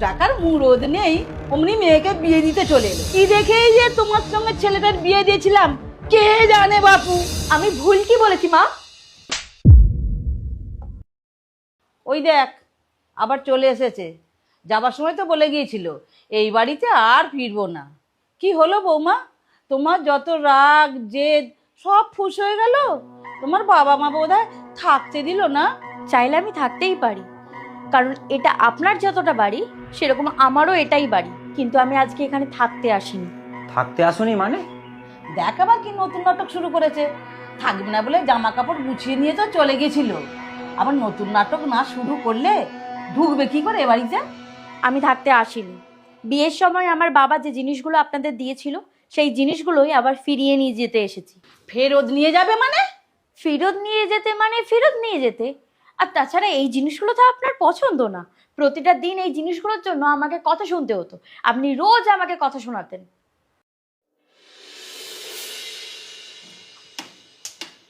টাকার মুরদ নেই অমনি মেয়েকে বিয়ে দিতে চলে এলো। কি দেখেই যে তোমার সঙ্গে ছেলেটার বিয়ে দিয়েছিলাম কে জানে বাপু। আমি ভুল কি বলেছি মা? ওই দেখ আবার চলে এসেছে। যাবার সময় তো বলে গিয়েছিল এই বাড়িতে আর ফিরবো না। কি হলো বৌমা, তোমার যত রাগ জেদ সব ফুস হয়ে গেল? তোমার বাবা মা বোধহয় থাকতে দিল না? চাইলে আমি থাকতেই পারি, কারণ এটা আপনার যতটা বাড়ি সেরকম আমারও এটাই বাড়ি। কিন্তু আমি আজকে এখানে থাকতে আসিনি। থাকতে আসুনি মানে? দেখ আবার কি নতুন নাটক শুরু করেছে। থাকবে না বলে জামা কাপড় গুছিয়ে নিয়ে তো চলে গেছিল। আবার নতুন নাটক না শুরু করলে ঢুকবে কি করে এ বাড়িতে? আমি থাকতে আসিনি। বিয়ের সময় আমার বাবা যে জিনিসগুলো আপনাদের দিয়েছিল সেই জিনিসগুলোই আবার ফিরিয়ে নিয়ে যেতে এসেছি। ফেরত নিয়ে যাবে মানে? ফেরত নিয়ে যেতে মানে ফেরত নিয়ে যেতে। আর তাছাড়া এই জিনিসগুলো তো আপনার পছন্দ না। প্রতিটা দিন এই জিনিসগুলোর জন্য আমাকে কথা শুনতে হতো। আপনি রোজ আমাকে কথা শোনাতেন।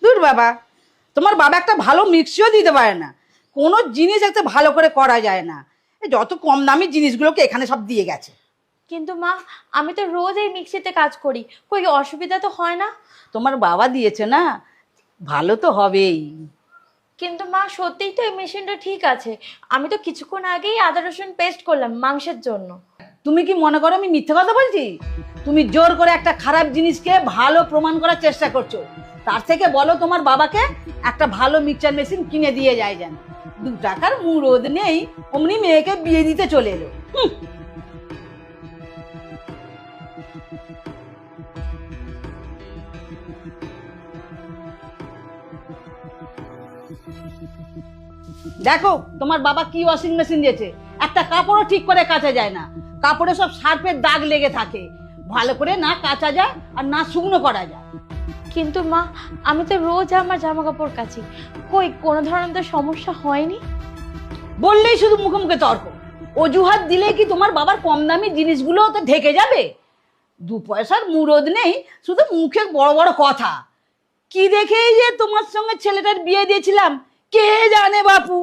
দূর বাবা, তোমার বাবা একটা ভালো মিক্সিও দিতে পারে না। কোনো জিনিস একটা ভালো করে করা যায় না। এই যত কম দামি জিনিসগুলোকে এখানে সব দিয়ে গেছে। কিন্তু মা, আমি তো রোজ এই মিক্সিতে কাজ করি, কই অসুবিধা তো হয় না? তোমার বাবা দিয়েছে না, ভালো তো হবেই। কিন্তু মা সত্যিই তো এই মেশিনটা ঠিক আছে। আমি তো কিছুক্ষণ আগেই আদা রসুন পেস্ট করলাম মাংসের জন্য। তুমি কি মনে করো আমি মিথ্যে কথা বলছি? তুমি জোর করে একটা খারাপ জিনিসকে ভালো প্রমাণ করার চেষ্টা করছো। তার থেকে বলো তোমার বাবাকে একটা ভালো মিক্সচার মেশিন কিনে দিয়ে যায় যেন। 2 টাকার মুরদ নেই অমনি মেয়েকে বিয়ে দিতে চলে এলো। দেখো তোমার বাবা কি ওয়াশিং মেশিন দিয়েছে, একটা কাপড়ও ঠিক করে কাচা যায় না। কাপড়ে সব সার্ফের দাগ লেগে থাকে, ভালো করে না কাচা যায় আর না শুকনো করা যায়। কিন্তু মা, আমি তো রোজ আমার জামা কাপড় কাচি, কই কোনো ধরনের তো সমস্যা হয়নি। বললেই শুধু মুখে মুখে তর্ক। অজুহাত দিলে কি তোমার বাবার কম দামি জিনিসগুলো তো ঢেকে যাবে? 2 পয়সার মুরদ নেই, শুধু মুখে বড় বড় কথা। কি দেখেই যে তোমার সঙ্গে ছেলেটার বিয়ে দিয়েছিলাম কে জানে বাপু।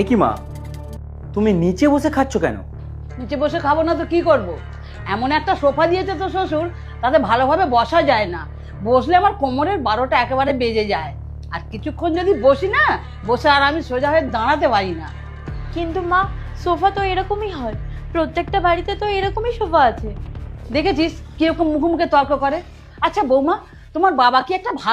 এ কি মা, তুমি নিচে বসে খাচ্ছ কেন? নিচে বসে খাবো না তো কি করব? এমন একটা সোফা দিয়েছে তো শ্বশুর, তাতে ভালোভাবে বসা যায় না। বসলে আমার কোমরের 12টা একেবারে বেজে যায়। আর কিছুক্ষণ যদি বসি না, বসে আর আমি সোজা হয়ে দাঁড়াতে পারি না। কিন্তু মা, সোফা তো এরকমই হয়, প্রত্যেকটা বাড়িতে তো এরকমই সোফা আছে। দেখেছিস কিরকম মুখে মুখে তর্ক করে? আচ্ছা বৌমা, তোমার বাবা কি একটা ভালো